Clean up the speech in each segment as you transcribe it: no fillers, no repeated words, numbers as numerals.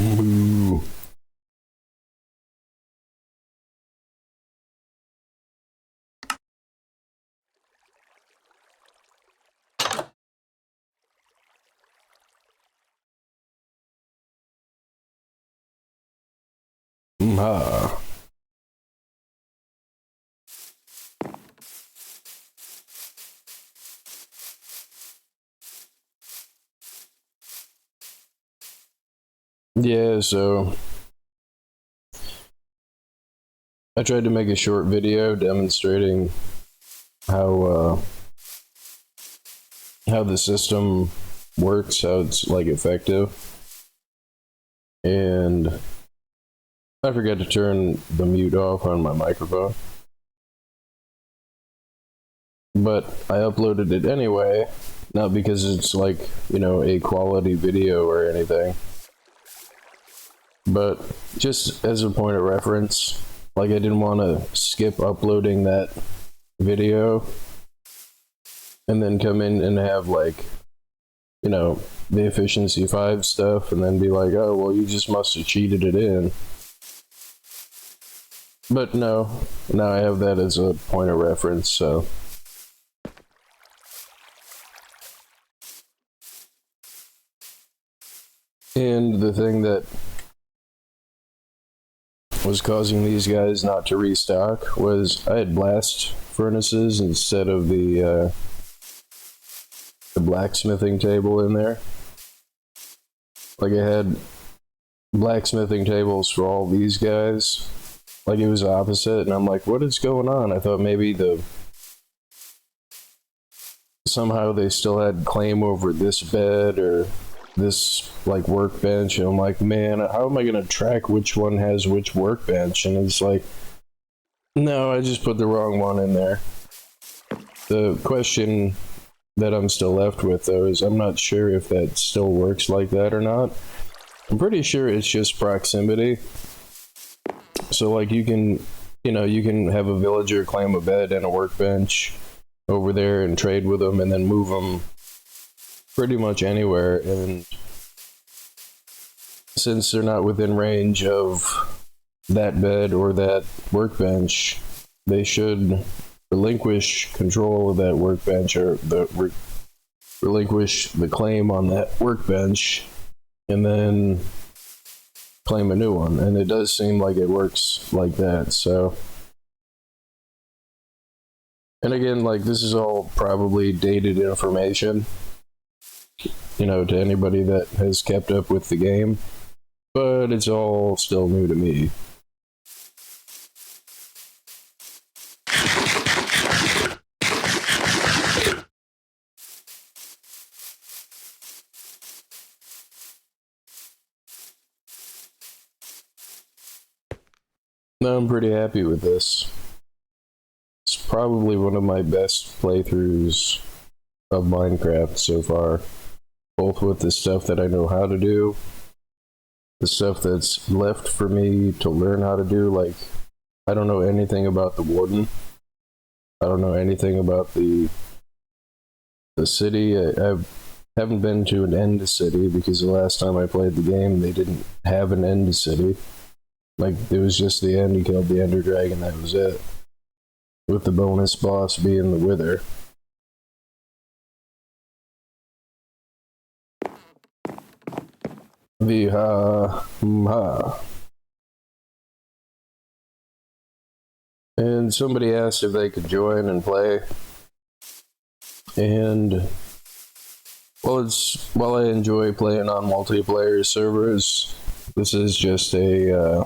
Boo. Ha. Yeah, so I tried to make a short video demonstrating how the system works, how it's like effective, and I forgot to turn the mute off on my microphone, but I uploaded it anyway, not because it's like, you know, a quality video or anything, but just as a point of reference. Like, I didn't want to skip uploading that video and then come in and have, like, you know, the efficiency 5 stuff and then be like, oh, well, you just must have cheated it in. But no, now I have that as a point of reference, so. And the thing that was causing these guys not to restock was I had blast furnaces instead of the blacksmithing table in there. Like, I had blacksmithing tables for all these guys. Like, it was opposite, and I'm like, what is going on? I thought maybe somehow they still had claim over this bed or this, like, workbench, and I'm like, man, how am I gonna track which one has which workbench? And it's like, no, I just put the wrong one in there. The question that I'm still left with, though, is I'm not sure if that still works like that or not. I'm pretty sure it's just proximity. So, like, you can, you know, you can have a villager claim a bed and a workbench over there and trade with them and then move them pretty much anywhere. And since they're not within range of that bed or that workbench, they should relinquish control of that workbench, or relinquish the claim on that workbench, and then claim a new one. And it does seem like it works like that. So, and again, like, this is all probably dated information, you know, to anybody that has kept up with the game, but it's all still new to me. No, I'm pretty happy with this. It's probably one of my best playthroughs of Minecraft so far, both with the stuff that I know how to do, the stuff that's left for me to learn how to do. Like, I don't know anything about the warden. I don't know anything about the city. I haven't been to an end city because the last time I played the game, they didn't have an end city. Like, it was just the end, you killed the Ender Dragon, that was it. With the bonus boss being the Wither. Ha. And somebody asked if they could join and play. And while I enjoy playing on multiplayer servers, this is just a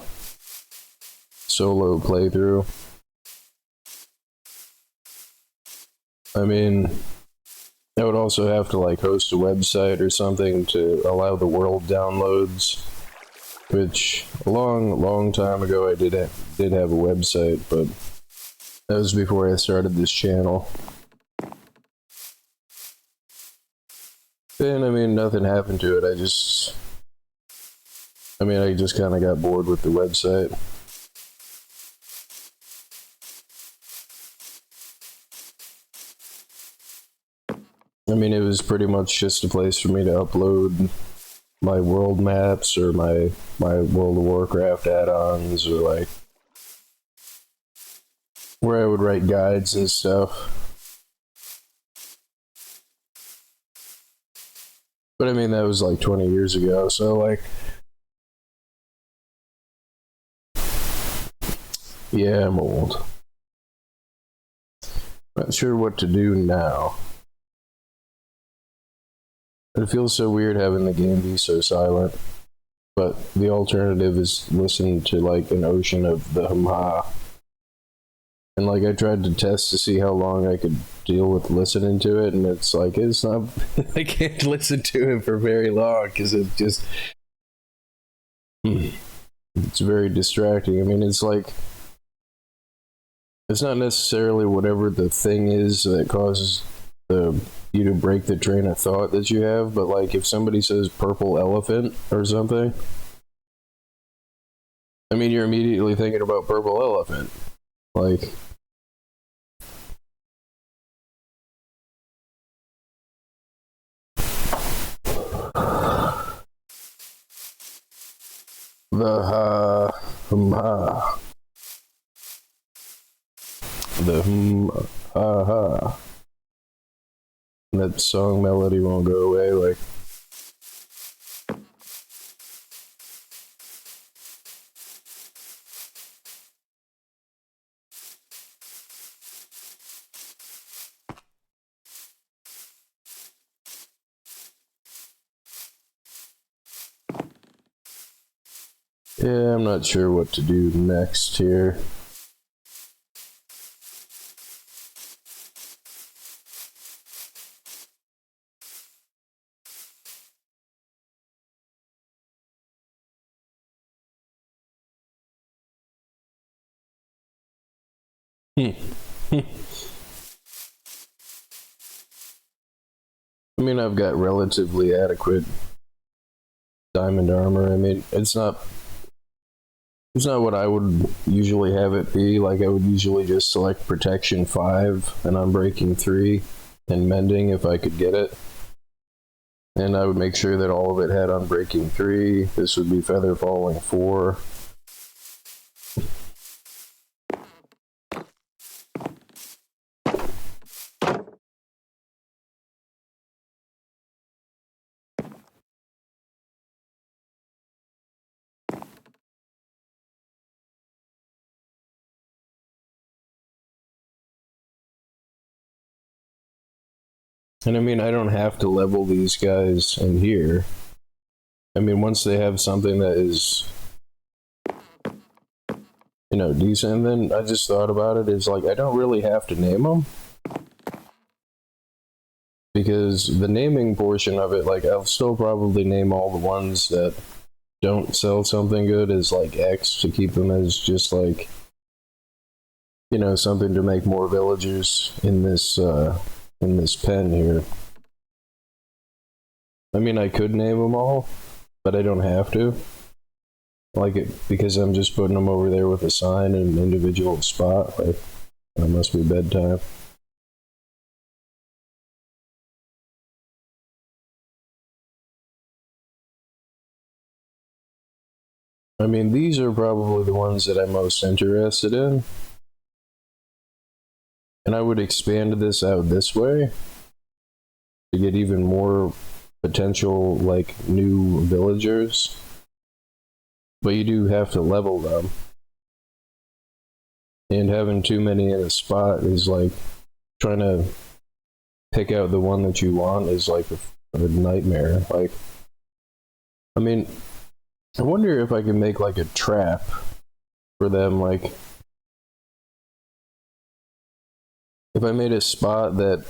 solo playthrough. I mean, I would also have to, like, host a website or something to allow the world downloads, which a long time ago I did have a website, but that was before I started this channel. And I mean, nothing happened to it. I just kind of got bored with the website. I mean, it was pretty much just a place for me to upload my world maps or my World of Warcraft add-ons, or like where I would write guides and stuff. But I mean, that was like 20 years ago, so like, yeah, I'm old. Not sure what to do now. It feels so weird having the game be so silent, but the alternative is listen to like an ocean of the hum-ha. And like I tried to test to see how long I could deal with listening to it, and it's like, it's not, I can't listen to it for very long because it just, it's very distracting. I mean, it's like, it's not necessarily whatever the thing is that causes you to break the train of thought that you have, but like if somebody says purple elephant or something, I mean, you're immediately thinking about purple elephant. Like, the ha. The ha ha. That song melody won't go away, like. Yeah, I'm not sure what to do next here. I mean, I've got relatively adequate diamond armor. I mean, it's not what I would usually have it be. Like, I would usually just select protection 5 and unbreaking 3 and mending if I could get it. And I would make sure that all of it had unbreaking 3. This would be feather falling 4. And I mean, I don't have to level these guys in here. I mean, once they have something that is, you know, decent, then I just thought about it. It's like, I don't really have to name them. Because the naming portion of it, like, I'll still probably name all the ones that don't sell something good as like X to keep them as just like, you know, something to make more villagers in this pen here. I mean, I could name them all, but I don't have to. Like it because I'm just putting them over there with a sign in an individual spot. Like, it must be bedtime. I mean, these are probably the ones that I'm most interested in. And I would expand this out this way to get even more potential, like, new villagers. But you do have to level them. And having too many in a spot is like trying to pick out the one that you want is like a nightmare. Like, I mean, I wonder if I can make like a trap for them. Like, if I made a spot that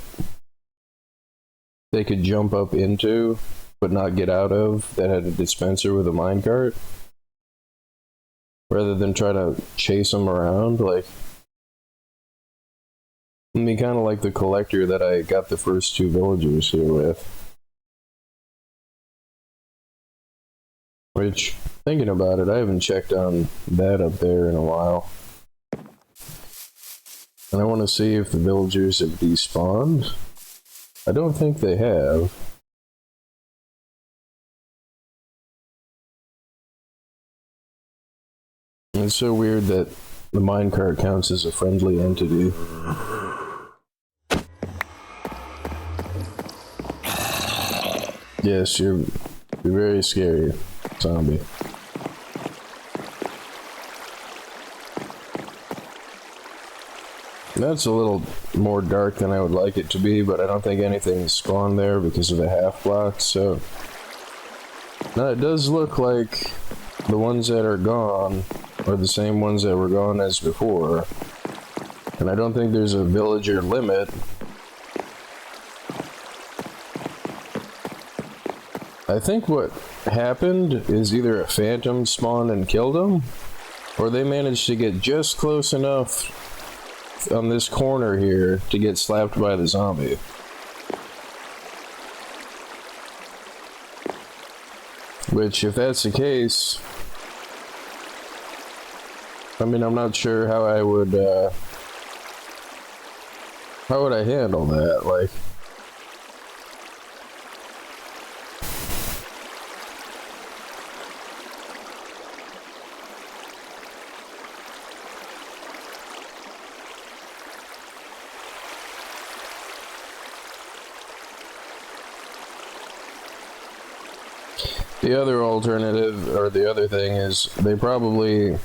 they could jump up into but not get out of, that had a dispenser with a minecart, rather than try to chase them around. Like, I mean, kind of like the collector that I got the first 2 villagers here with. Which, thinking about it, I haven't checked on that up there in a while. And I want to see if the villagers have despawned. I don't think they have. It's so weird that the minecart counts as a friendly entity. Yes, you're very scary, zombie. That's a little more dark than I would like it to be, but I don't think anything spawned there because of the half block, so... Now it does look like the ones that are gone are the same ones that were gone as before. And I don't think there's a villager limit. I think what happened is either a phantom spawned and killed them, or they managed to get just close enough on this corner here to get slapped by the zombie. Which, if that's the case, I mean, I'm not sure how I would handle that, like... The other alternative, or the other thing, is they probably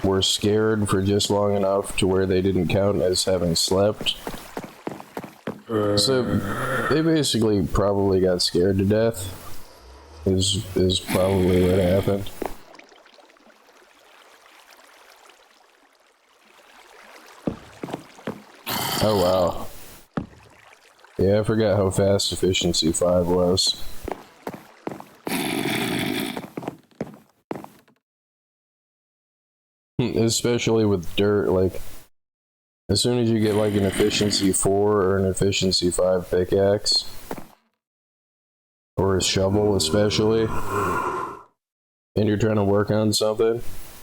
were scared for just long enough to where they didn't count as having slept. So they basically probably got scared to death, is probably what happened. Oh wow. Yeah, I forgot how fast efficiency 5 was. Especially with dirt, like, as soon as you get like an efficiency 4 or an efficiency 5 pickaxe, or a shovel especially, and you're trying to work on something,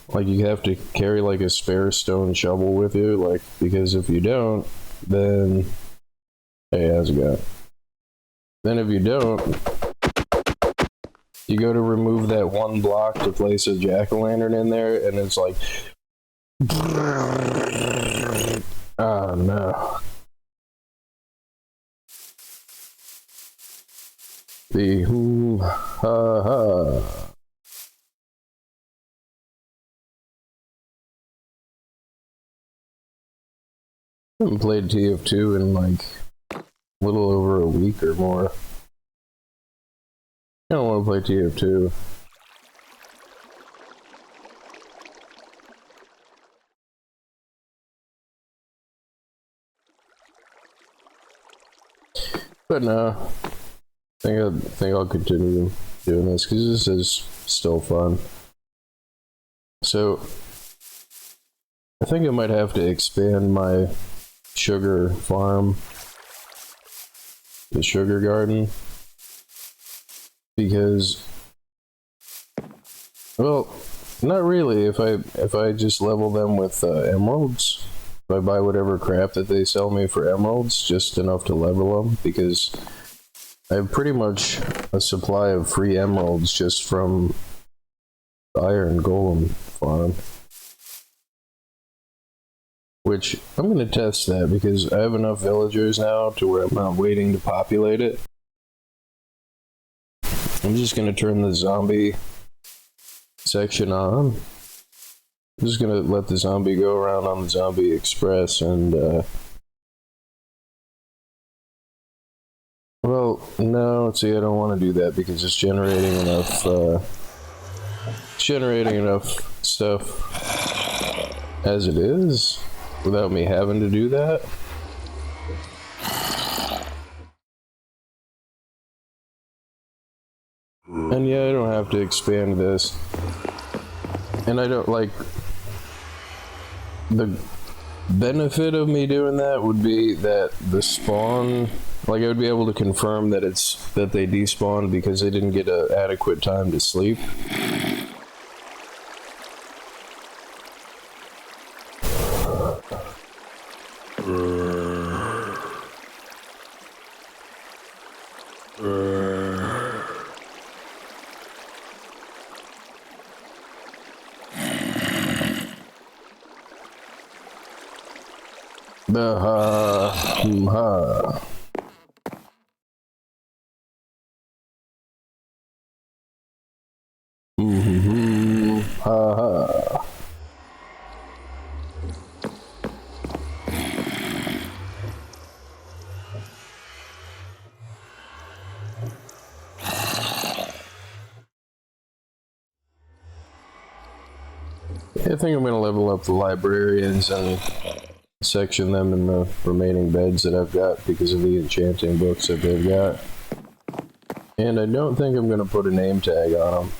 like you have to carry like a spare stone shovel with you, like, because if you don't, then, hey, how's it going? Then if you don't, you go to remove that one block to place a jack-o'-lantern in there, and it's like... Oh no. The hoo-ha-ha. I haven't played TF2 in like a little over a week or more. I don't want to play TF2. But no, I think I'll continue doing this because this is still fun. So I think I might have to expand my sugar farm, the sugar garden. Because, well, not really. If I just level them with emeralds, if I buy whatever crap that they sell me for emeralds, just enough to level them, because I have pretty much a supply of free emeralds just from the iron golem farm. Which, I'm going to test that, because I have enough villagers now to where I'm not waiting to populate it. I'm just gonna turn the zombie section on. I'm just gonna let the zombie go around on the zombie express and, well, no, see, I don't want to do that because it's generating enough stuff as it is without me having to do that. And yeah, I don't have to expand this. And I don't, like, the benefit of me doing that would be that the spawn, like, I would be able to confirm that that they despawned because they didn't get an adequate time to sleep. Ha. Ha. Ha ha. I think I'm gonna level up the librarians and section them in the remaining beds that I've got because of the enchanting books that they've got. And I don't think I'm gonna put a name tag on them.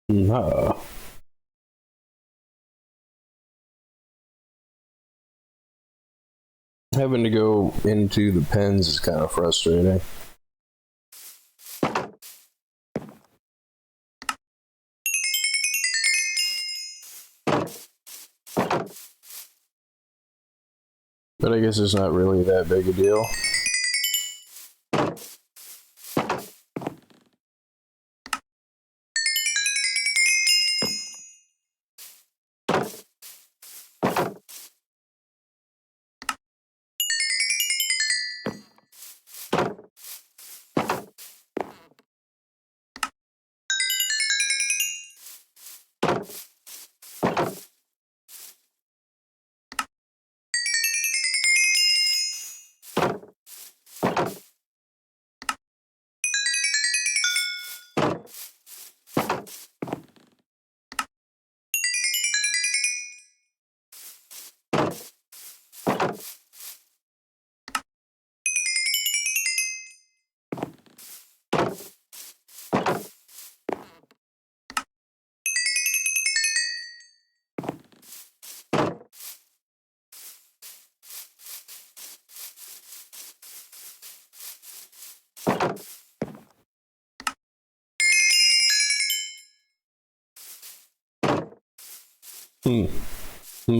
Ha. Having to go into the pens is kind of frustrating. But I guess it's not really that big a deal.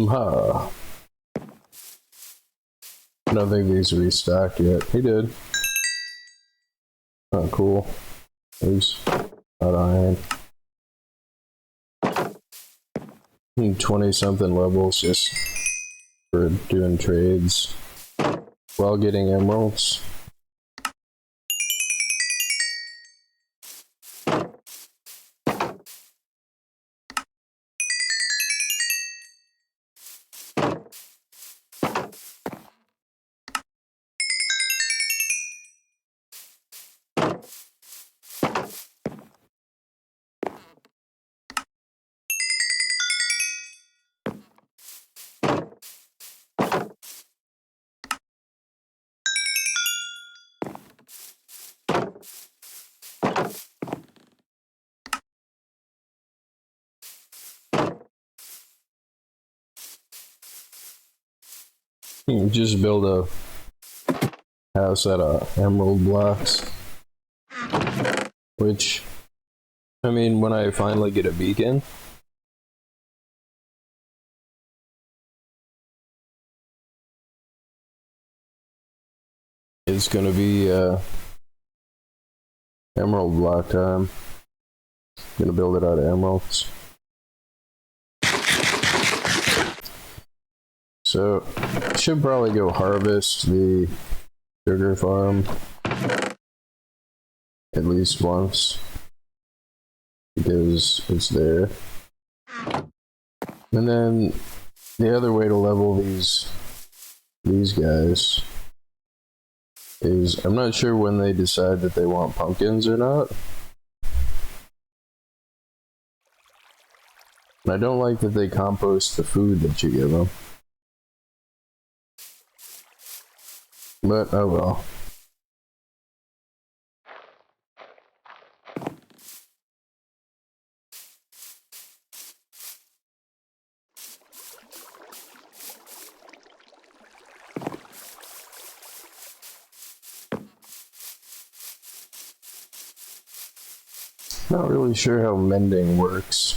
Ha. I don't think these are restocked yet. He did. Oh, cool. There's not iron. 20 something levels just for doing trades while getting emeralds. Just build a house out of emerald blocks. Which, I mean, when I finally get a beacon, it's gonna be emerald block time. Gonna build it out of emeralds. So, should probably go harvest the sugar farm at least once because it's there. And then the other way to level these guys is I'm not sure when they decide that they want pumpkins or not. I don't like that they compost the food that you give them. But, oh well. Not really sure how mending works.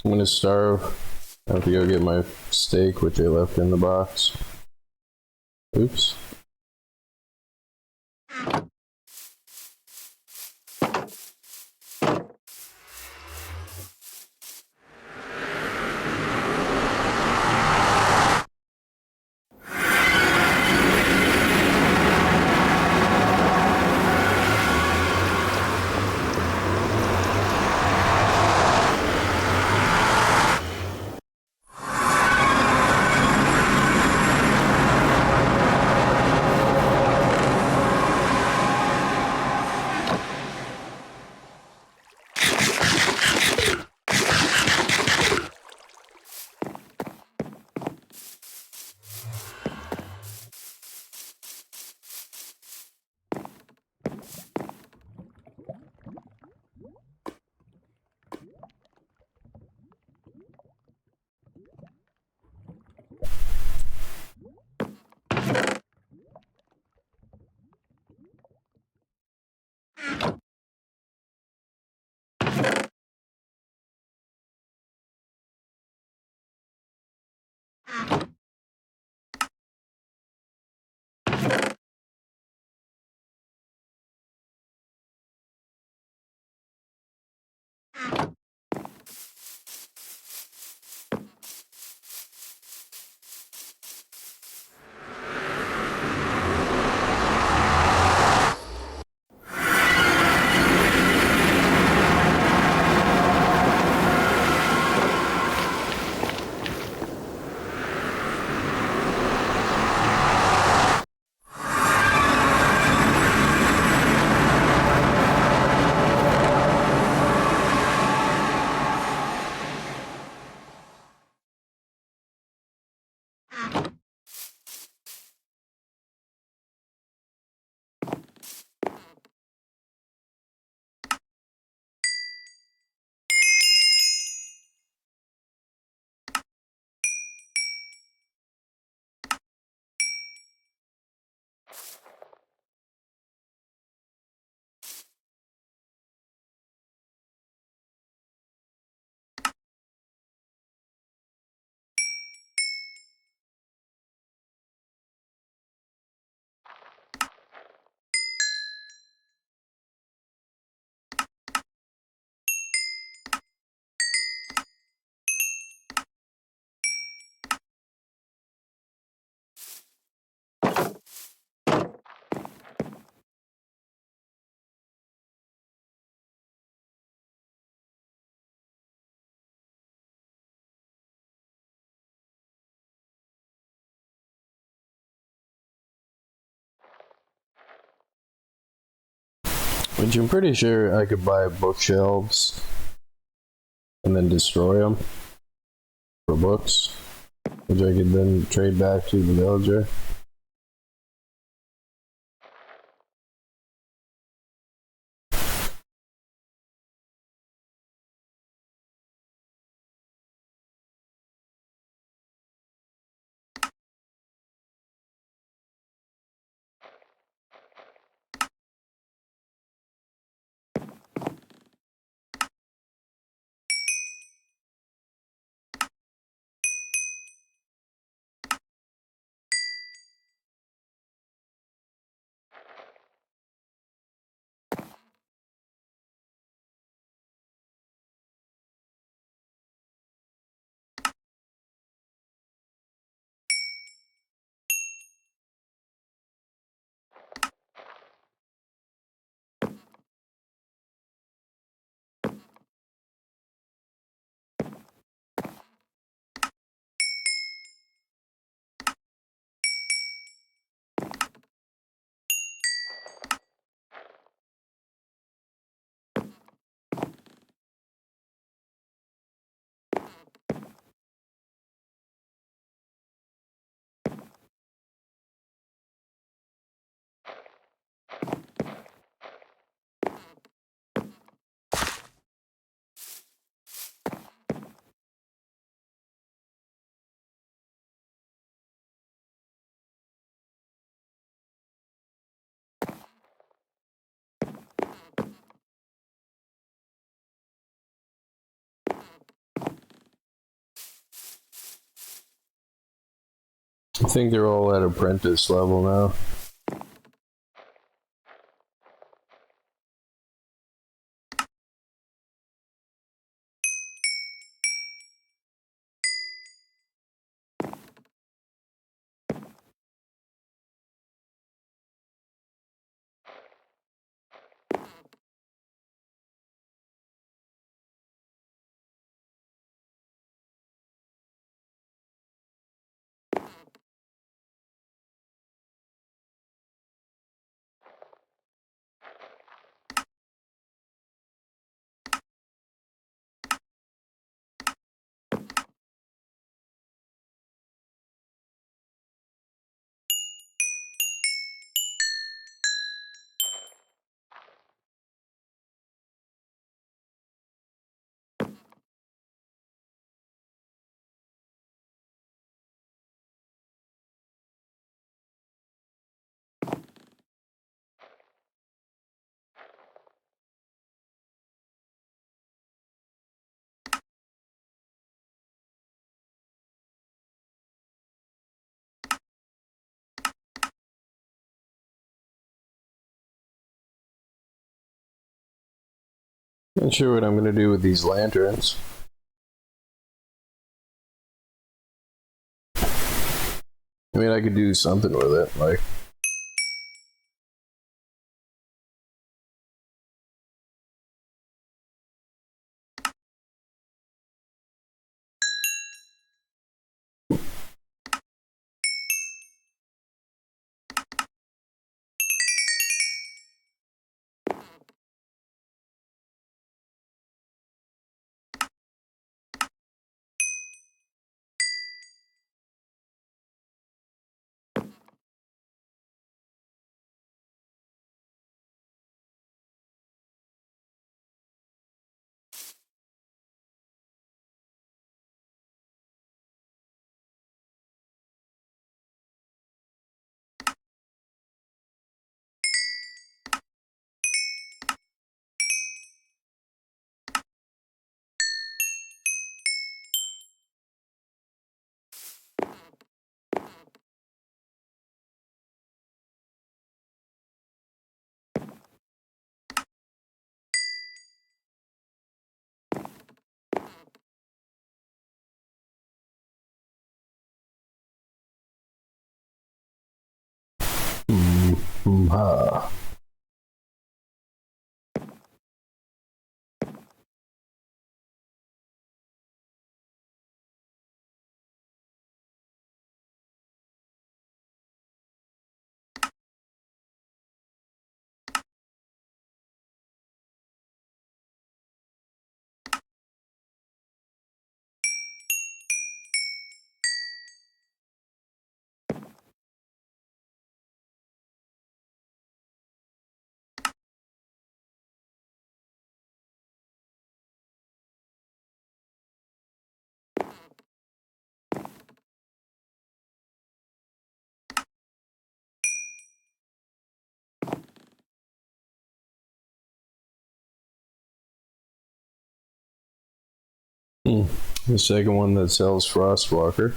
I'm gonna starve. I have to go get my steak, which I left in the box. Oops. Which I'm pretty sure I could buy bookshelves and then destroy them for books, which I could then trade back to the villager. I think they're all at apprentice level now. Not sure what I'm gonna do with these lanterns. I mean, I could do something with it, like. Ha. The second one that sells Frostwalker.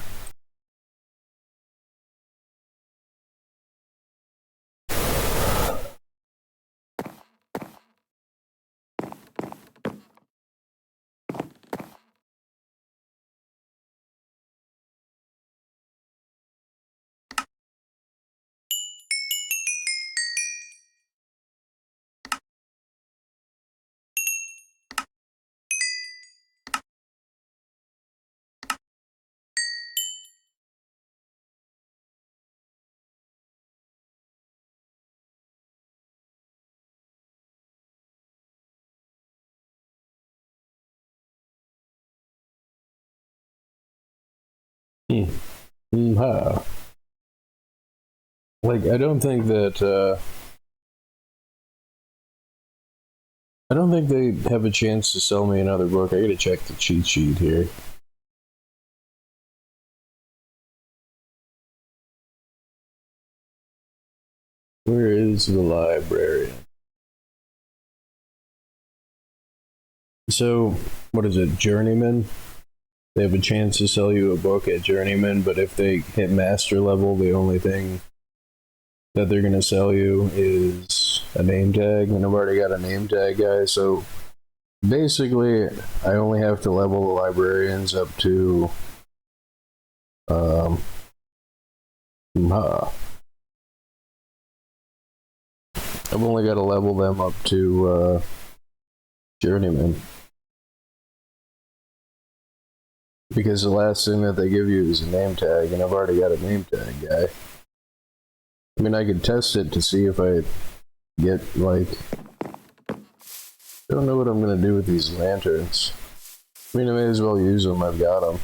Ha. Like, I don't think they have a chance to sell me another book. I gotta check the cheat sheet here. Where is the librarian? So, what is it, Journeyman? they have a chance to sell you a book at journeyman, but if they hit master level, the only thing that they're going to sell you is a name tag, and I've already got a name tag guy, so basically I only have to level the librarians up to I've only got to level them up to journeyman, because the last thing that they give you is a name tag, and I've already got a name tag guy. I mean, I could test it to see if I get, like, I don't know what I'm gonna do with these lanterns. I mean, I may as well use them. I've got them.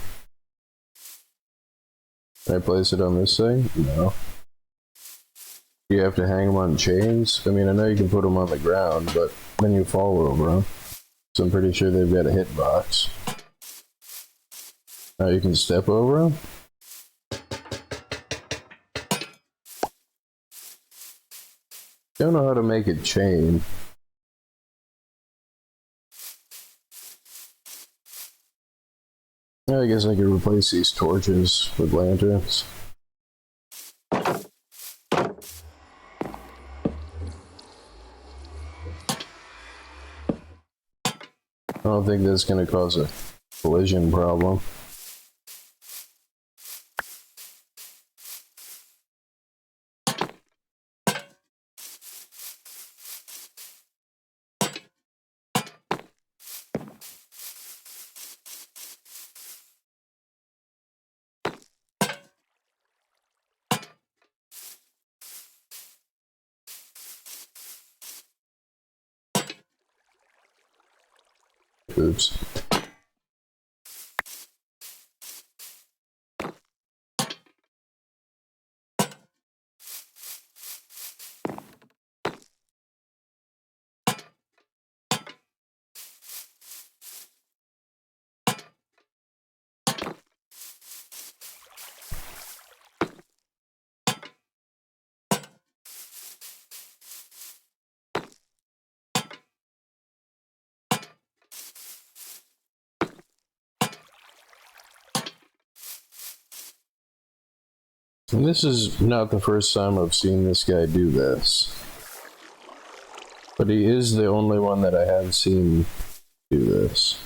Can I place it on this thing? No. You have to hang them on chains? I mean, I know you can put them on the ground, but then you fall over them. So I'm pretty sure they've got a hitbox. Now you can step over them? Don't know how to make a chain. I guess I could replace these torches with lanterns. I don't think that's going to cause a collision problem. Oops. And this is not the first time I've seen this guy do this. But he is the only one that I have seen do this.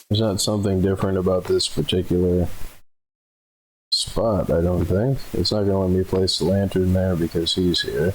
There's not something different about this particular spot, I don't think. It's not going to let me place the lantern there because he's here.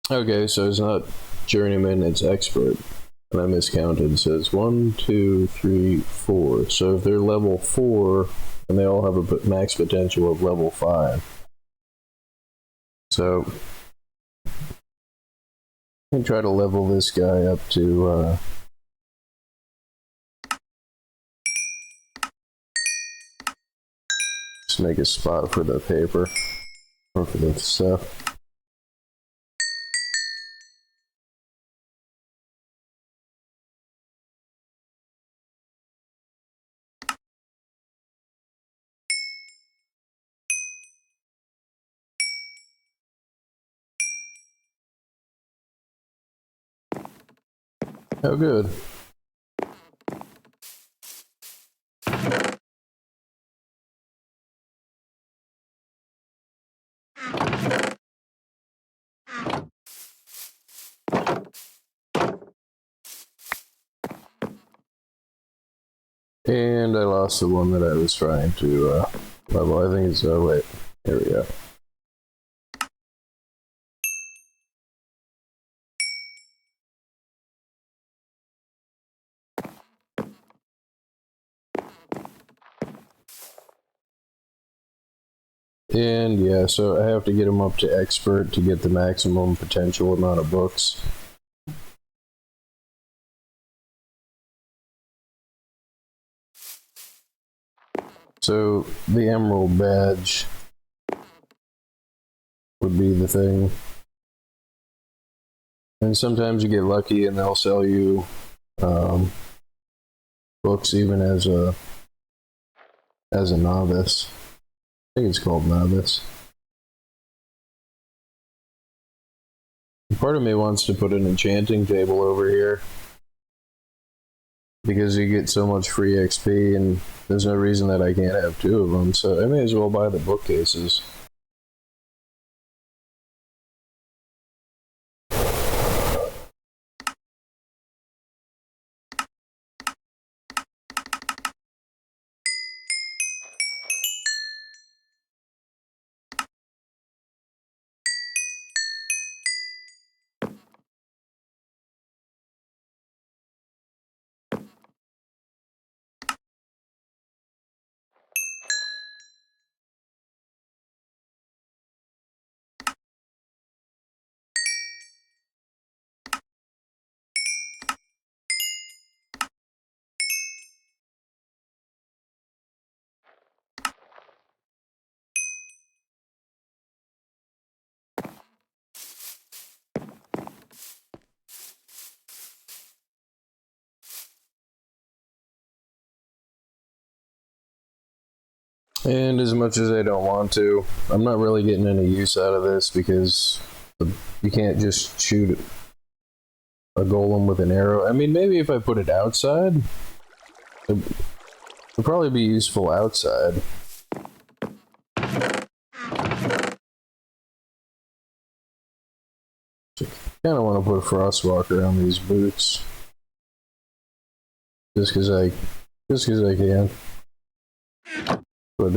Okay, so it's not journeyman, it's expert. And I miscounted. So it's 1, 2, 3, 4. So if they're level 4, and they all have a max potential of level 5. So And try to level this guy up to just make a spot for the paper or for the stuff. Oh, good. And I lost the one that I was trying to level. I think it's, oh wait, here we go. And yeah, so I have to get him up to expert to get the maximum potential amount of books. So the emerald badge would be the thing. And sometimes you get lucky and they'll sell you books even as a novice. I think it's called novice. Part of me wants to put an enchanting table over here because you get so much free XP and there's no reason that I can't have two of them, so I may as well buy the bookcases. And as much as I don't want to, I'm not really getting any use out of this because you can't just shoot a golem with an arrow. I mean, maybe if I put it outside, it'd probably be useful outside. Kind of want to put a frostwalker on these boots, just because I can. Put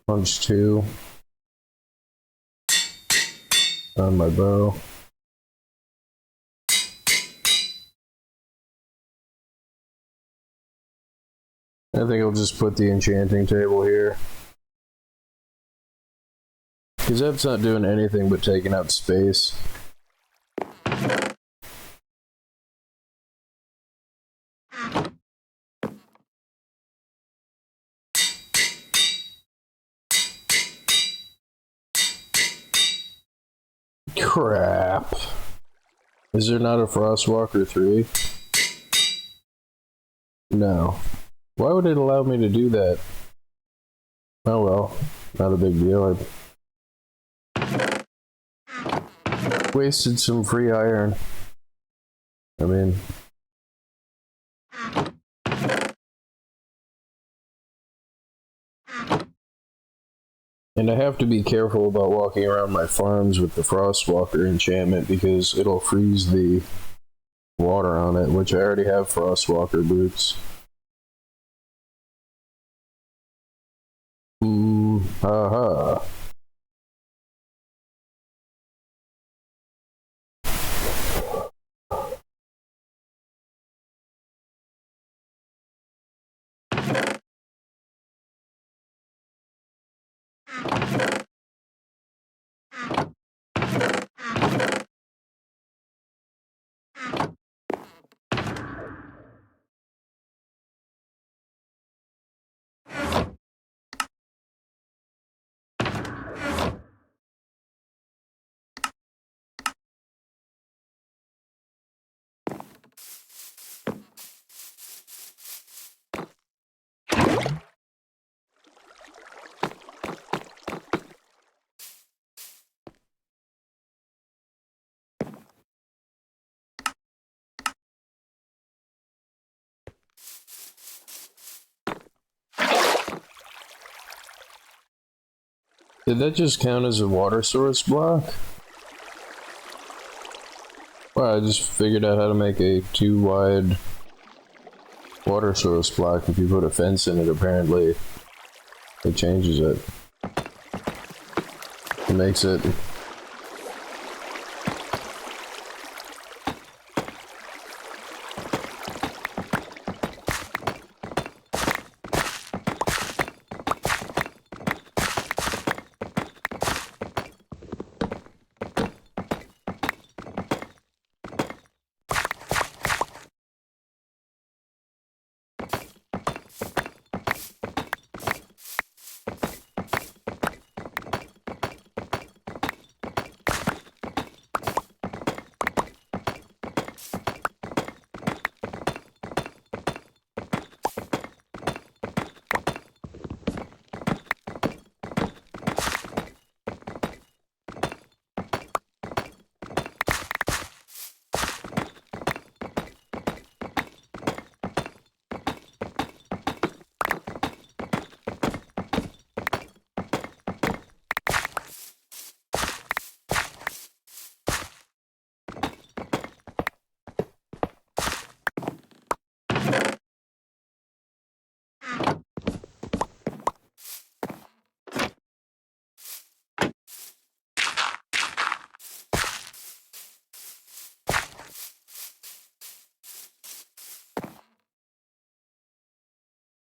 punch 2 on my bow. I think I'll just put the enchanting table here, because that's not doing anything but taking up space. Crap. Is there not a Frostwalker 3? No. Why would it allow me to do that? Oh well, not a big deal. I wasted some free iron. I mean... And I have to be careful about walking around my farms with the Frostwalker enchantment because it'll freeze the water on it, which I already have Frostwalker boots. Haha. Did that just count as a water source block? Well, I just figured out how to make a 2 wide water source block. If you put a fence in it, apparently it changes it. It makes it...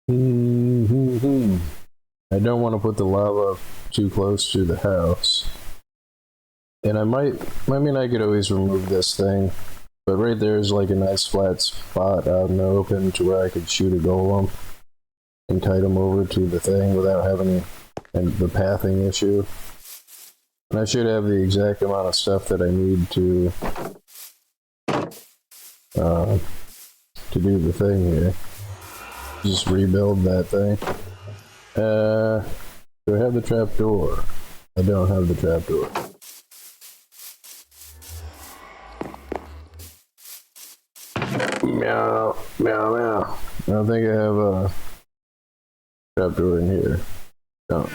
I don't want to put the lava too close to the house. And I mean, I could always remove this thing, but right there is like a nice flat spot out in the open to where I could shoot a golem and kite him over to the thing without having the pathing issue. And I should have the exact amount of stuff that I need to do the thing here. Just rebuild that thing. Do I have the trapdoor? I don't have the trapdoor. Meow, meow, meow. I don't think I have a trapdoor in here. No.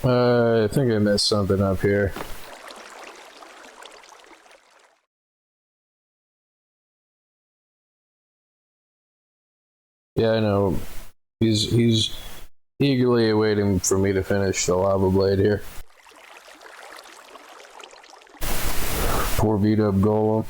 I think I missed something up here. Yeah, I know. He's eagerly awaiting for me to finish the lava blade here. Poor beat up golem.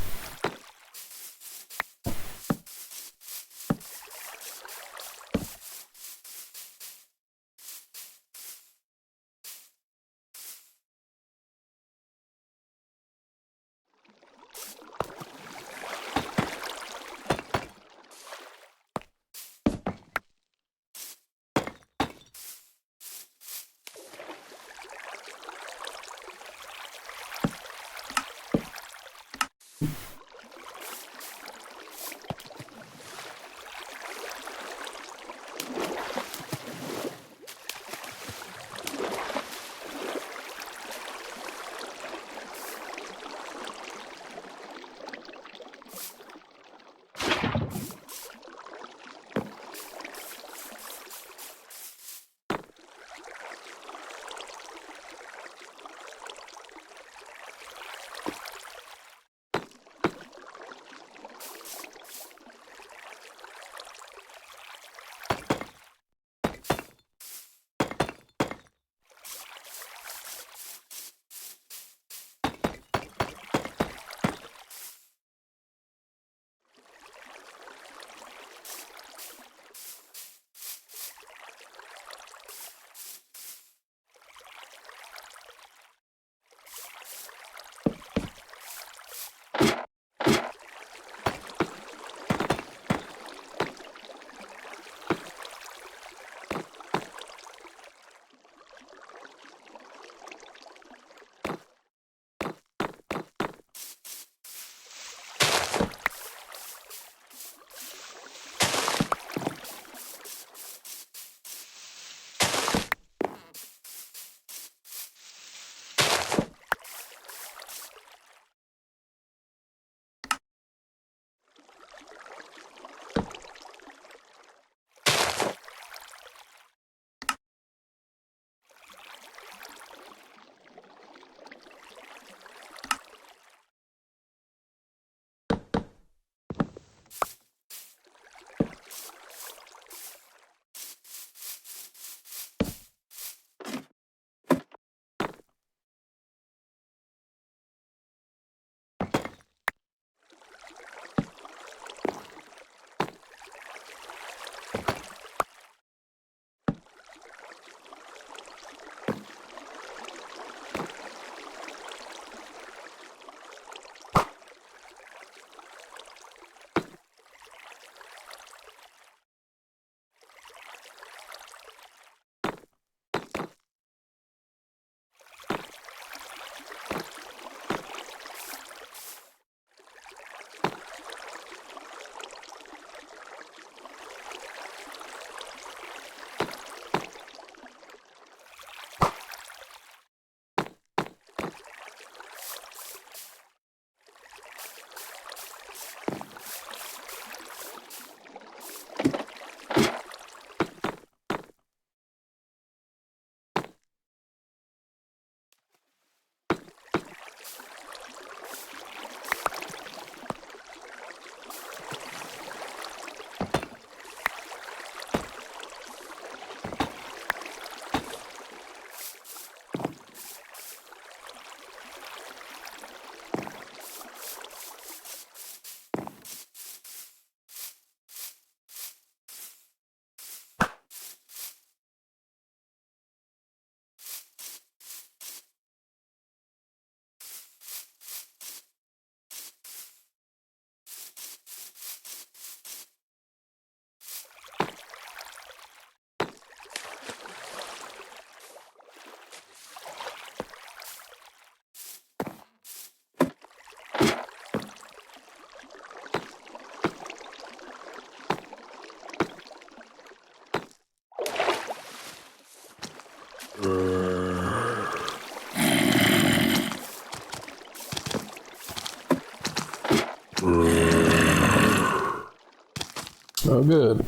Oh, good.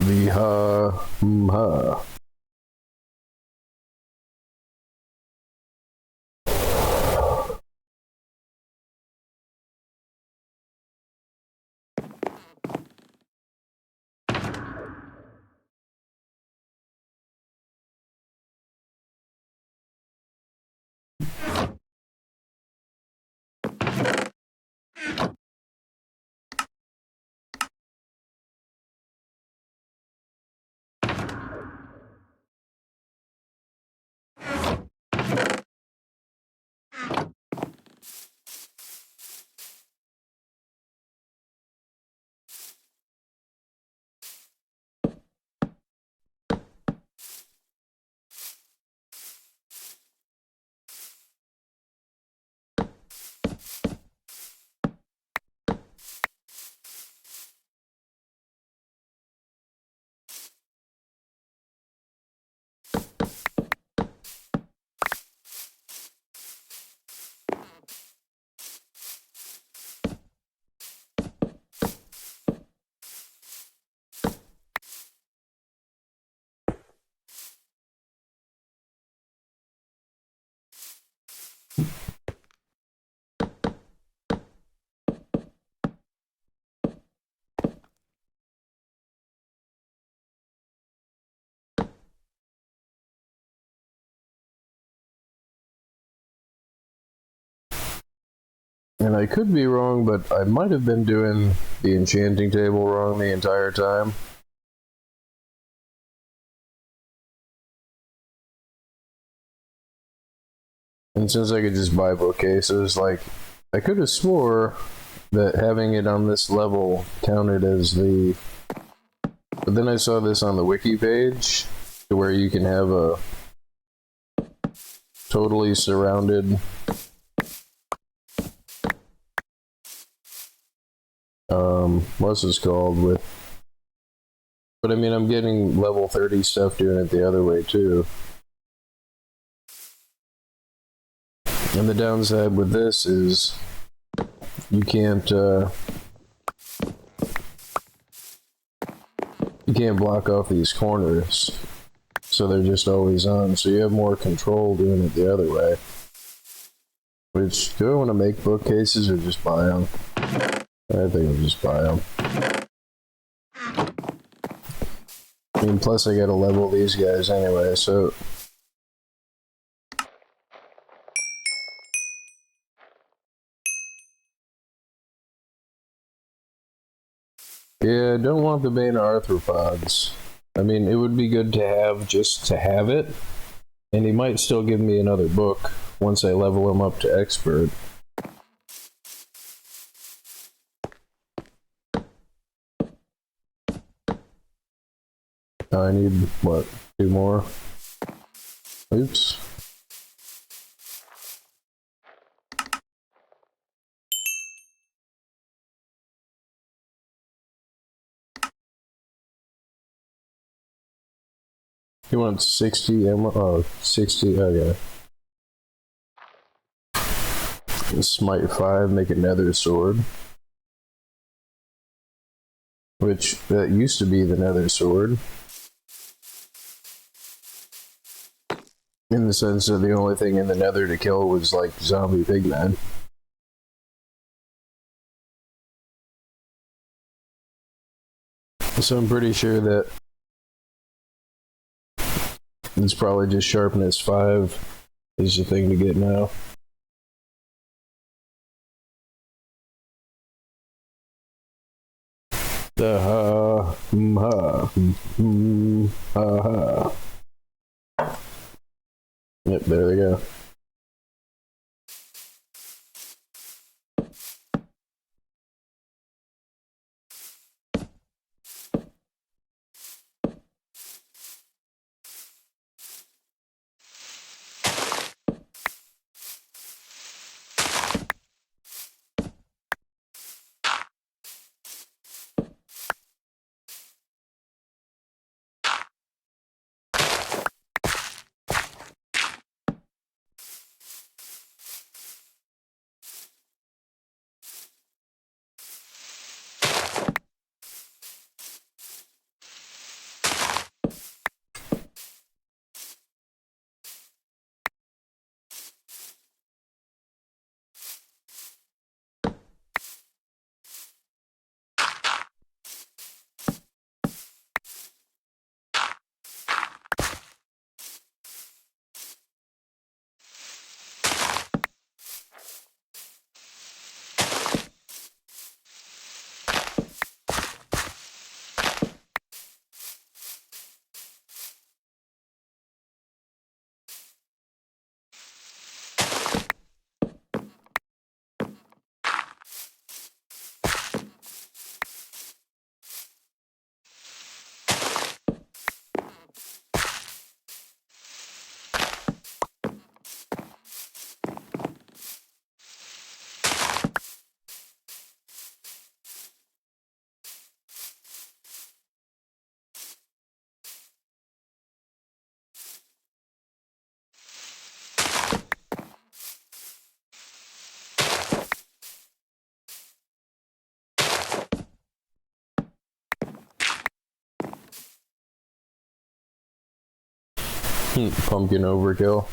Viha. And I could be wrong, but I might have been doing the enchanting table wrong the entire time. And since I could just buy bookcases, like, I could have swore that having it on this level counted as the... But then I saw this on the wiki page, to where you can have a totally surrounded what's this called with, but I mean I'm getting level 30 stuff doing it the other way too. And the downside with this is you can't block off these corners, so they're just always on, so you have more control doing it the other way. Which, do I want to make bookcases or just buy them? I think I'll just buy them. I mean, plus I gotta level these guys anyway, so... Yeah, I don't want the Bane arthropods. I mean, it would be good to have just to have it, and he might still give me another book once I level him up to expert. I need, what, 2 more? Oops. He wants 60 emerald. Oh, 60. Okay. Smite 5, make a nether sword. Which, that used to be the nether sword. In the sense that the only thing in the nether to kill was like zombie pigmen. So I'm pretty sure that it's probably just sharpness 5 is the thing to get now. Ha ha ha. Yep, there they go. Pumpkin overkill.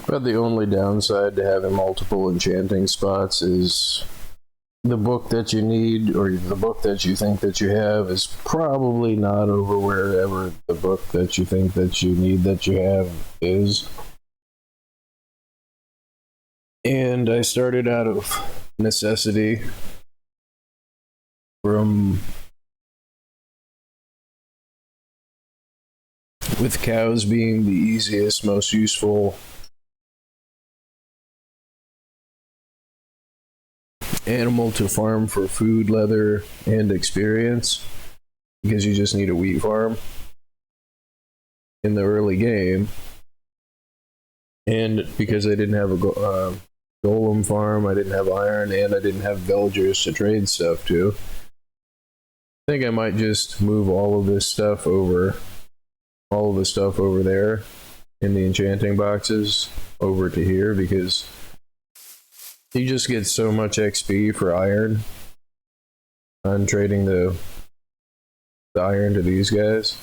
But the only downside to having multiple enchanting spots is the book that you need, or the book that you think that you have, is probably not over wherever the book that you think that you need that you have is. And I started out of necessity from with cows being the easiest, most useful animal to farm for food, leather, and experience, because you just need a wheat farm in the early game. And because I didn't have a golem farm, I didn't have iron, and I didn't have villagers to trade stuff to, I think I might just move all of this stuff over, all of the stuff over there in the enchanting boxes over to here, because you just get so much XP for iron on trading the iron to these guys.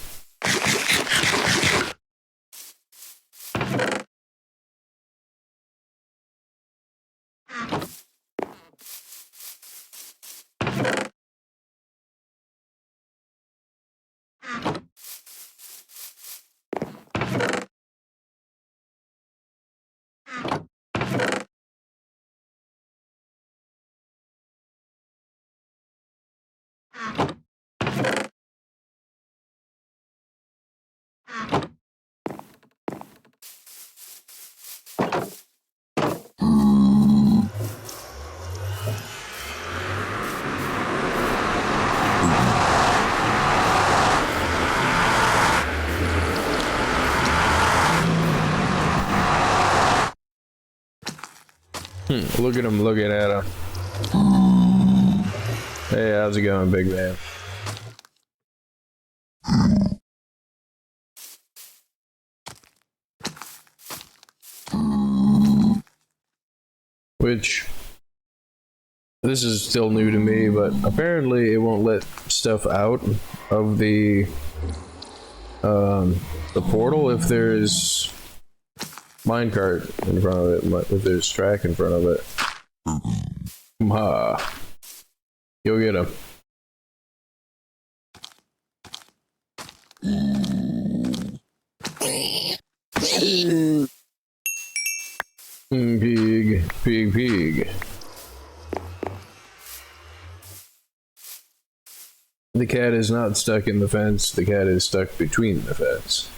Look at him looking at him. Hey, how's it going, big man? Which, this is still new to me, but apparently it won't let stuff out of the portal if there's minecart in front of it, if there's track in front of it. Go get him. Pig. The cat is not stuck in the fence, the cat is stuck between the fence.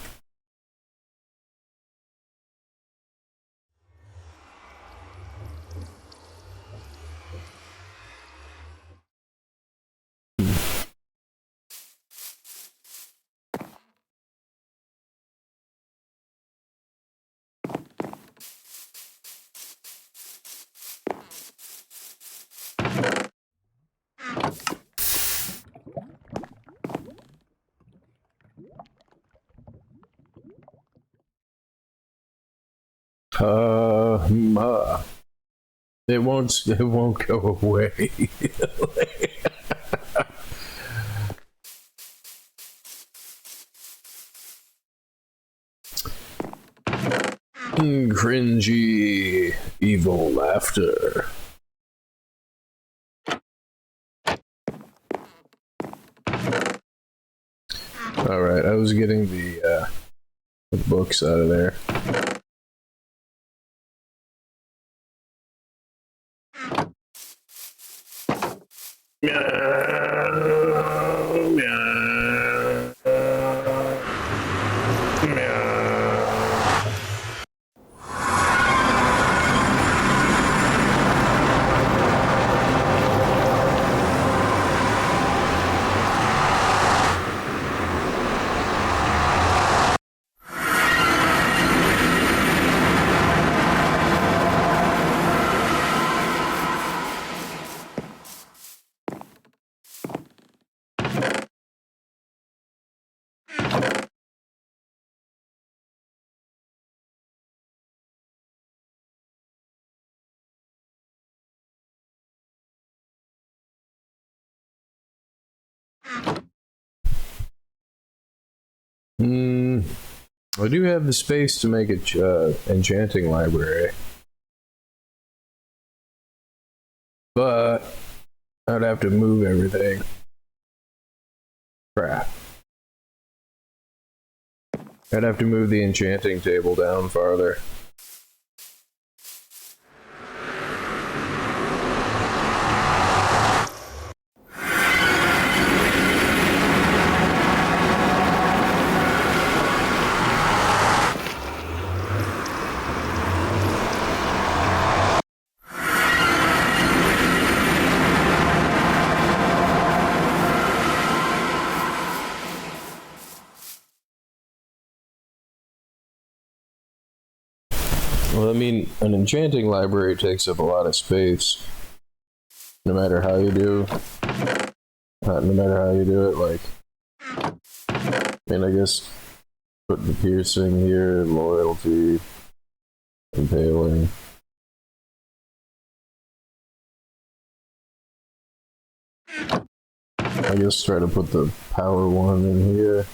It won't go away. Cringy, evil laughter. Alright, I was getting the books out of there. Meow, meow, meow. I do have the space to make an enchanting library, but I'd have to move everything. Crap. I'd have to move the enchanting table down farther. Well, I mean, an enchanting library takes up a lot of space. No matter how you do. No matter how you do it, like... I mean, I guess... Put the piercing here, loyalty... Impaling... I guess try to put the power one in here.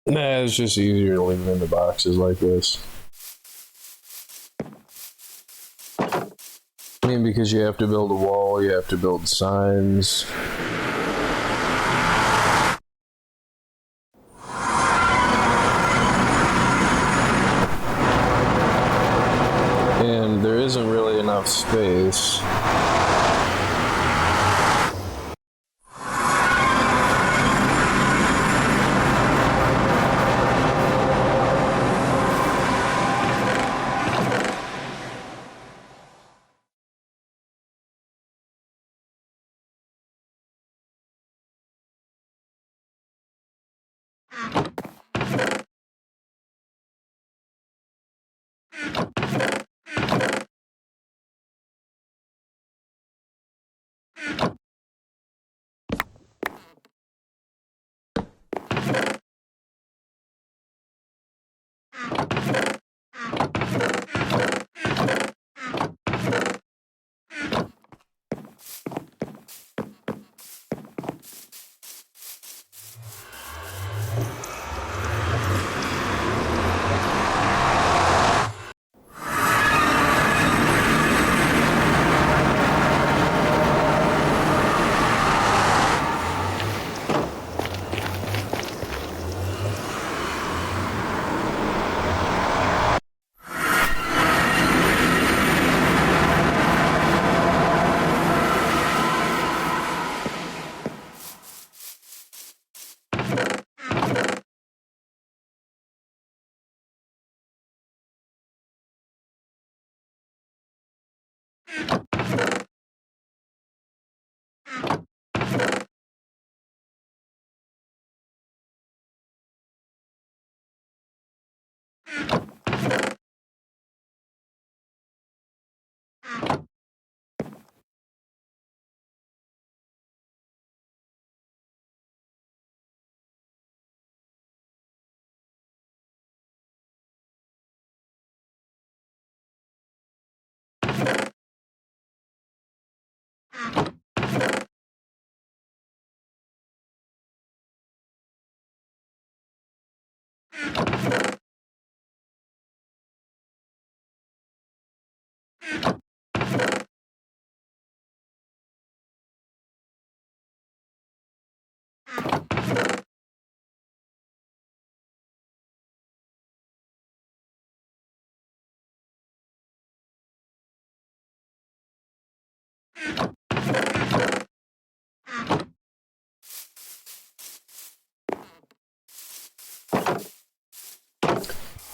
Nah, it's just easier to leave them in the boxes like this. I mean, because you have to build a wall, you have to build signs. And there isn't really enough space.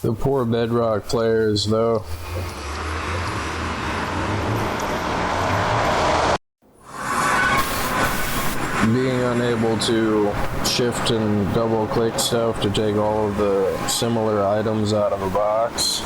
The poor bedrock players, though. Being unable to shift and double click stuff to take all of the similar items out of a box.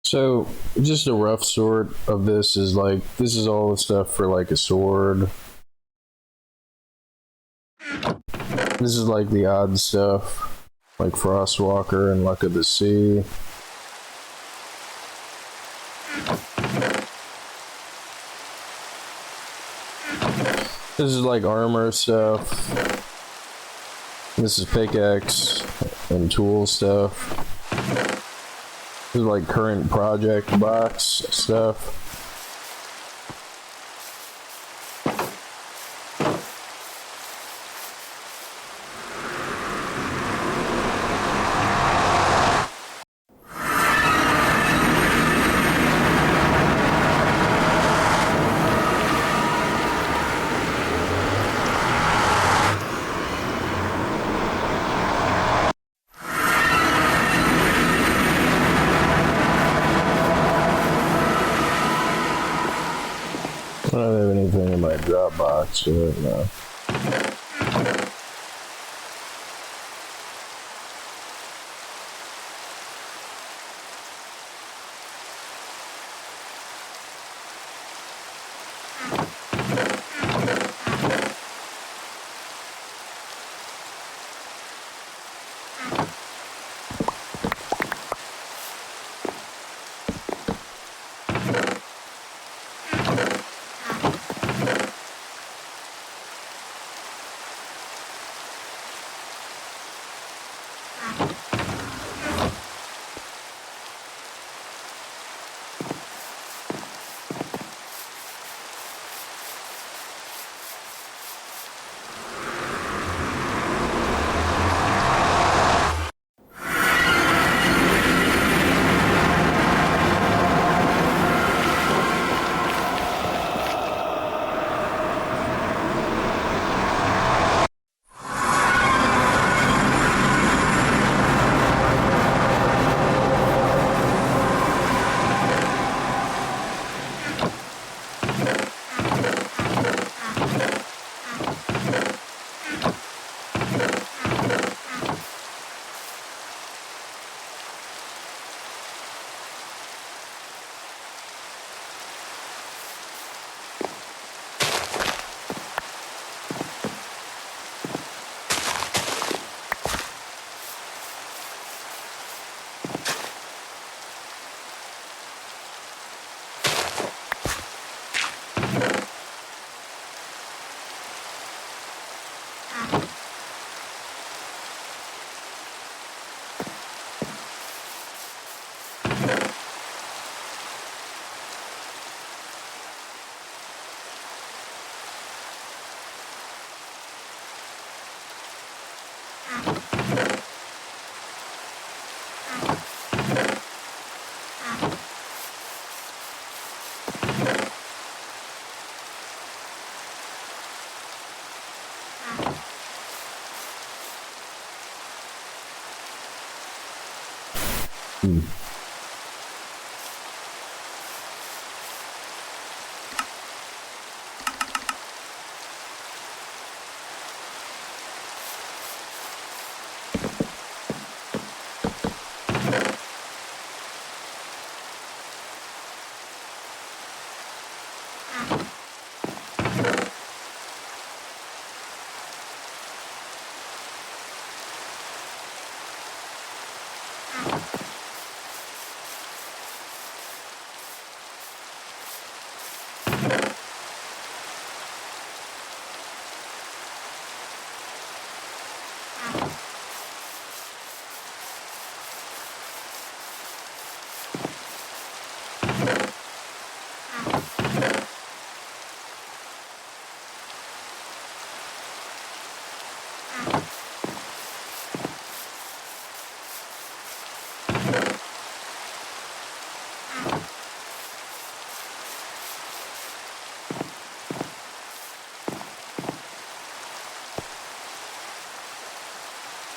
So, just a rough sort of this is like, this is all the stuff for like a sword. This is like the odd stuff, like Frostwalker and Luck of the Sea. This is like armor stuff. This is pickaxe and tool stuff. This is like current project box stuff. I don't have anything in my Dropbox right now.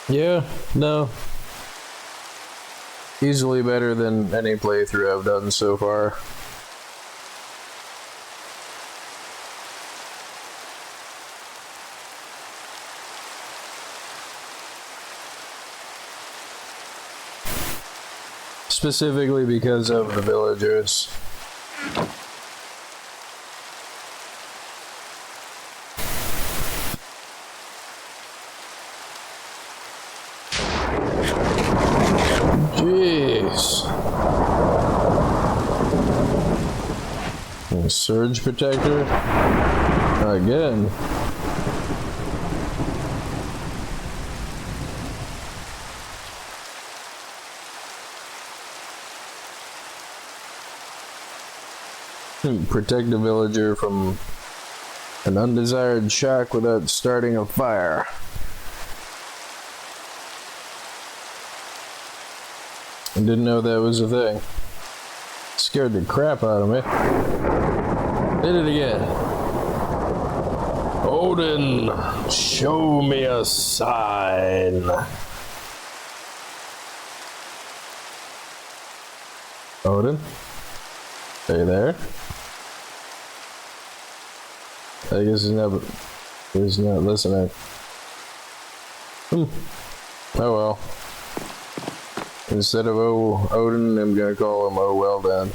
Yeah, no. Easily better than any playthrough I've done so far. Specifically because of the villagers. Jeez. A surge protector? Again. Protect a villager from an undesired shock without starting a fire. I didn't know that was a thing. Scared the crap out of me. Did it again. Odin, show me a sign. Odin? Are you there? I guess he's not listening. Oh well. Instead of Odin, I'm gonna call him oh well then.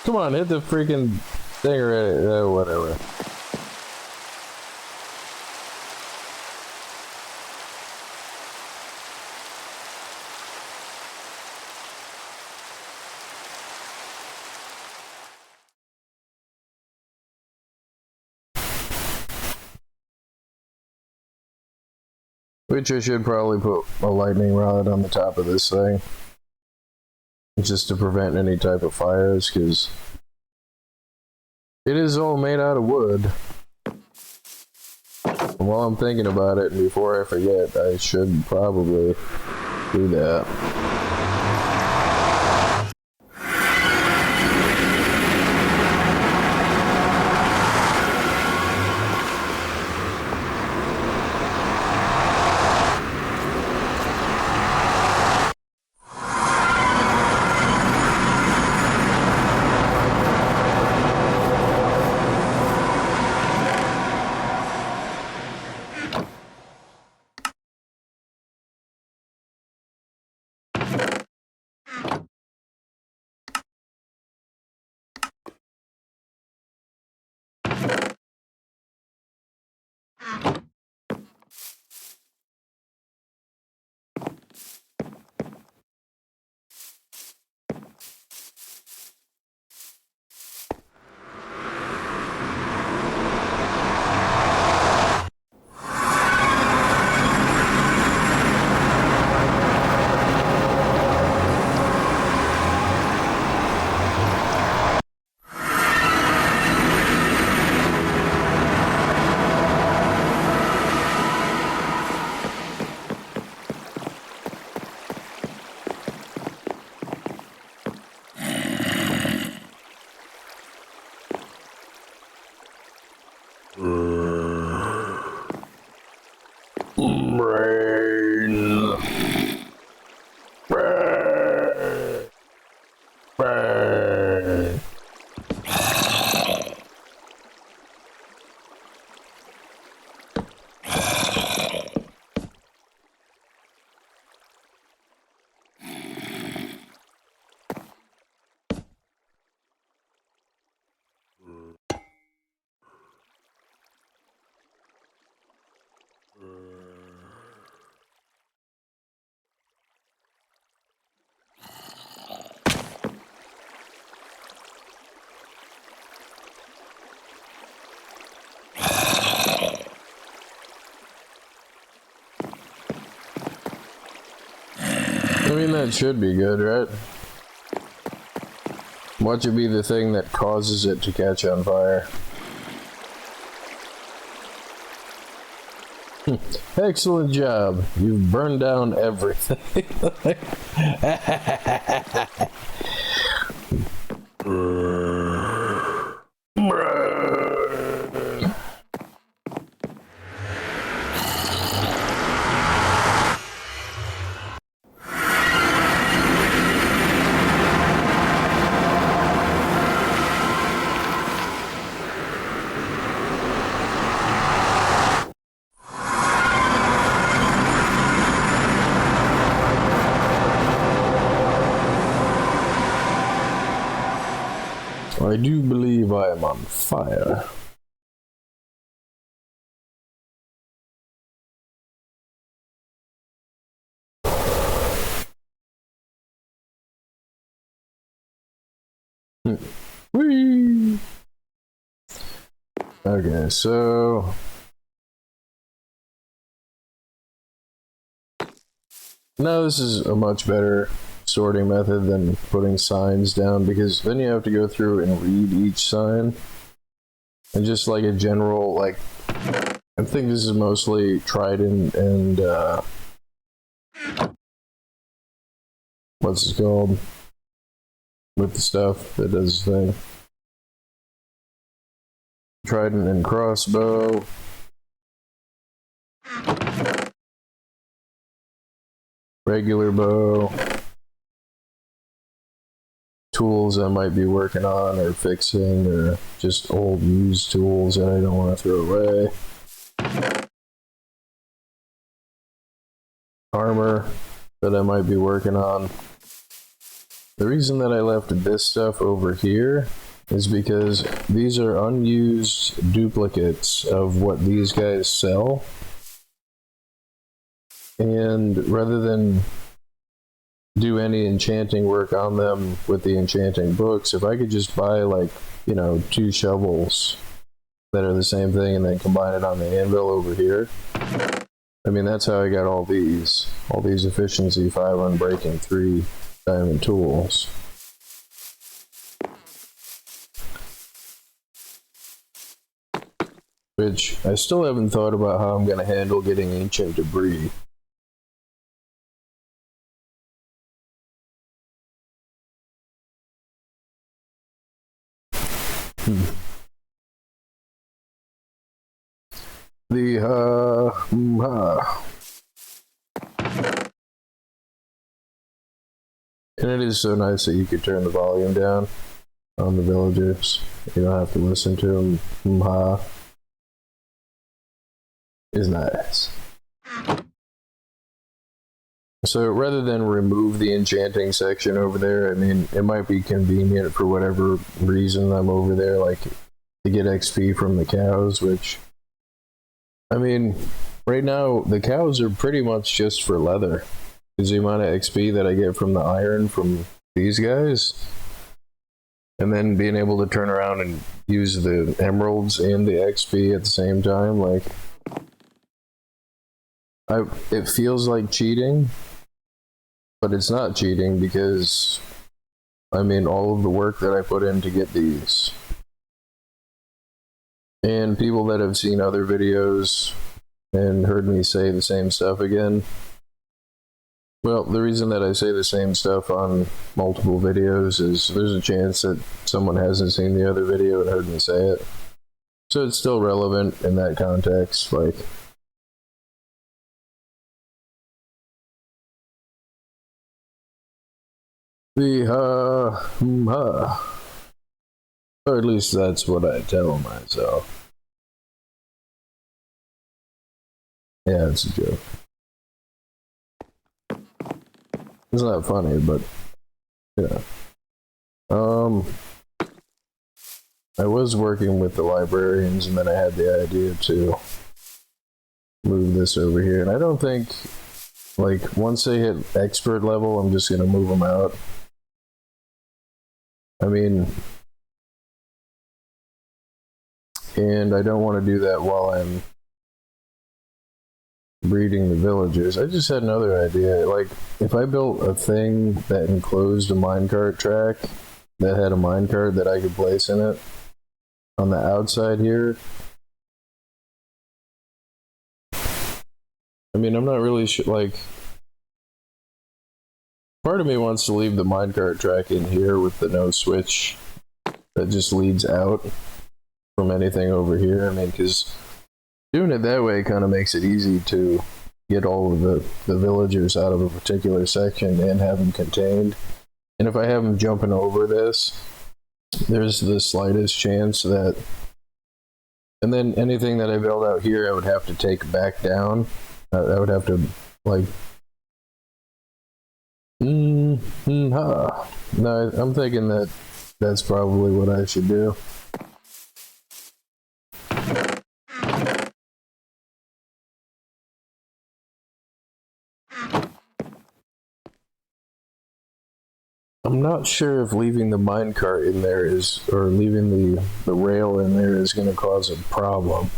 Come on, hit the freaking thing already. Whatever. Which I should probably put a lightning rod on the top of this thing. Just to prevent any type of fires, because it is all made out of wood. And while I'm thinking about it, and before I forget, I should probably do that. Brain. Brain. Brain. I mean, that should be good, right? Watch it be the thing that causes it to catch on fire. Excellent job. You've burned down everything. I do believe I am on fire. Whee! Okay, so now this is a much better sorting method than putting signs down, because then you have to go through and read each sign. And just like a general, like, I think this is mostly Trident and what's it called? With the stuff that does the thing. Trident and crossbow. Regular bow. Tools I might be working on or fixing, or just old used tools that I don't want to throw away. Armor that I might be working on. The reason that I left this stuff over here is because these are unused duplicates of what these guys sell. And rather than do any enchanting work on them with the enchanting books, if I could just buy, like, you know, 2 shovels that are the same thing and then combine it on the anvil over here. I mean, that's how I got all these efficiency 5 unbreaking 3 diamond tools. Which I still haven't thought about how I'm going to handle getting ancient debris. And it is so nice that you could turn the volume down on the villagers. You don't have to listen to them. Is nice. So rather than remove the enchanting section over there, I mean, it might be convenient for whatever reason I'm over there, like to get XP from the cows, which, I mean, right now the cows are pretty much just for leather. Because the amount of XP that I get from the iron from these guys, and then being able to turn around and use the emeralds and the XP at the same time, like, it feels like cheating, but it's not cheating because, I mean, all of the work that I put in to get these. And people that have seen other videos and heard me say the same stuff again, well, the reason that I say the same stuff on multiple videos is there's a chance that someone hasn't seen the other video and heard me say it. So it's still relevant in that context, like, Or at least that's what I tell myself. Yeah, it's a joke. It's not funny, but yeah. I was working with the librarians, and then I had the idea to move this over here. And I don't think, like, once they hit expert level, I'm just gonna move them out. I mean, and I don't want to do that while I'm breeding the villagers. I just had another idea. Like, if I built a thing that enclosed a minecart track that had a minecart that I could place in it on the outside here. I mean, I'm not really sure, like, part of me wants to leave the minecart track in here with the no switch that just leads out from anything over here. I mean, because doing it that way kind of makes it easy to get all of the villagers out of a particular section and have them contained. And if I have them jumping over this, there's the slightest chance that... And then anything that I build out here, I would have to take back down. I would have to, like... No, I'm thinking that that's probably what I should do. I'm not sure if leaving the minecart in there is, or leaving the rail in there is going to cause a problem.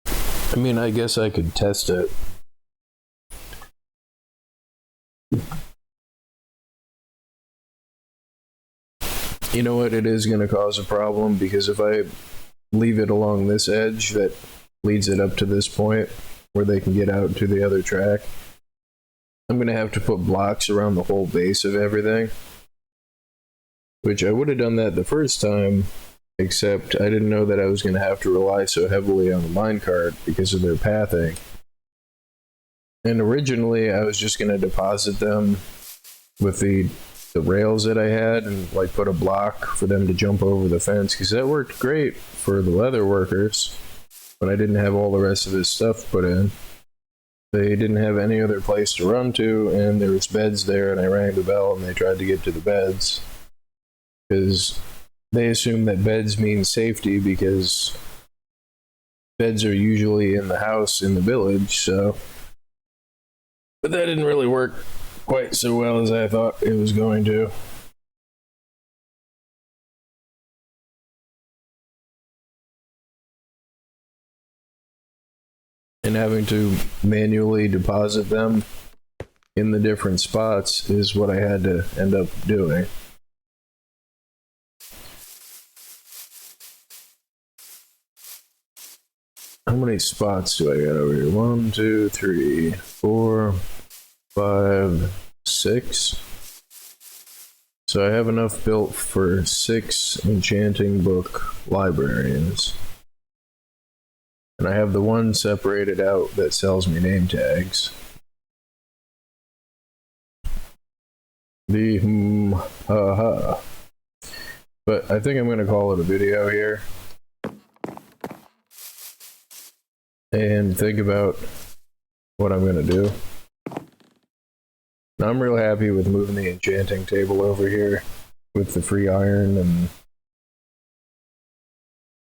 I mean, I guess I could test it. You know what? It is going to cause a problem, because if I leave it along this edge that leads it up to this point where they can get out to the other track, I'm going to have to put blocks around the whole base of everything. Which I would have done that the first time, except I didn't know that I was going to have to rely so heavily on the minecart because of their pathing. And originally I was just going to deposit them with the rails that I had and like put a block for them to jump over the fence, because that worked great for the leather workers, but I didn't have all the rest of this stuff put in. They didn't have any other place to run to, and there was beds there, and I rang the bell and they tried to get to the beds, because they assume that beds mean safety, because beds are usually in the house in the village. So, but that didn't really work quite so well as I thought it was going to. And having to manually deposit them in the different spots is what I had to end up doing. How many spots do I got over here? 1, 2, 3, 4, 5, 6. So I have enough built for 6 enchanting book librarians. And I have the one separated out that sells me name tags. But I think I'm going to call it a video here. And think about what I'm going to do. Now, I'm real happy with moving the enchanting table over here with the free iron, and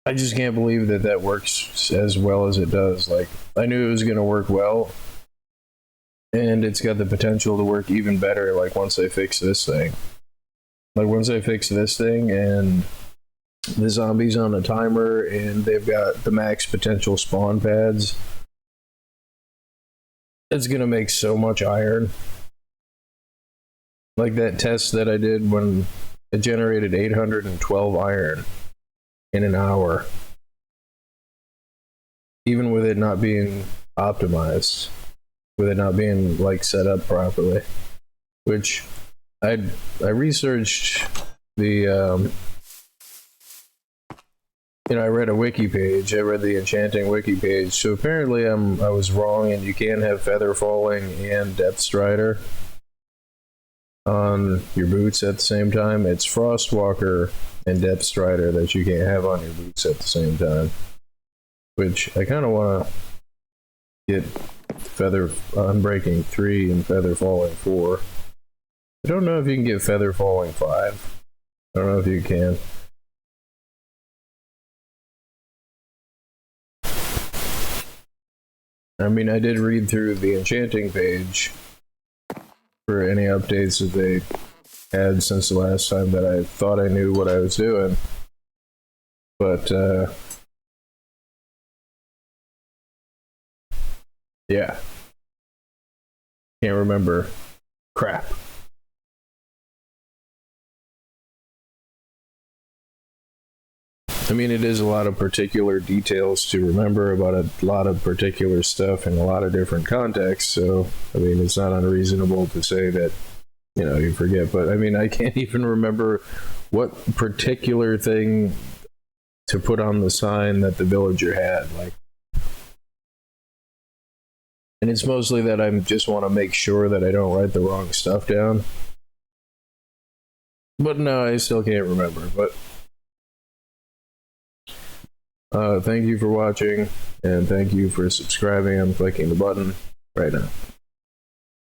I just can't believe that that works as well as it does. Like, I knew it was going to work well, and it's got the potential to work even better, like, once I fix this thing. Like, once I fix this thing, and the zombies on a timer, and they've got the max potential spawn pads, it's going to make so much iron. Like that test that I did when it generated 812 iron in an hour, even with it not being optimized, with it not being like set up properly. Which I researched the you know, I read a wiki page. I read the enchanting wiki page. So apparently I was wrong, and you can't have feather falling and depth strider on your boots at the same time. It's Frostwalker and depth strider that you can't have on your boots at the same time. Which I kind of want to get feather unbreaking 3 and feather falling 4. I don't know if you can get feather falling 5. I don't know if you can. I mean, I did read through the enchanting page for any updates that they had since the last time that I thought I knew what I was doing. But, yeah. Can't remember. Crap. I mean, it is a lot of particular details to remember about a lot of particular stuff in a lot of different contexts, so, I mean, it's not unreasonable to say that, you know, you forget, but, I mean, I can't even remember what particular thing to put on the sign that the villager had, like. And it's mostly that I just want to make sure that I don't write the wrong stuff down. But no, I still can't remember, but... thank you for watching, and thank you for subscribing. I'm clicking the button right now.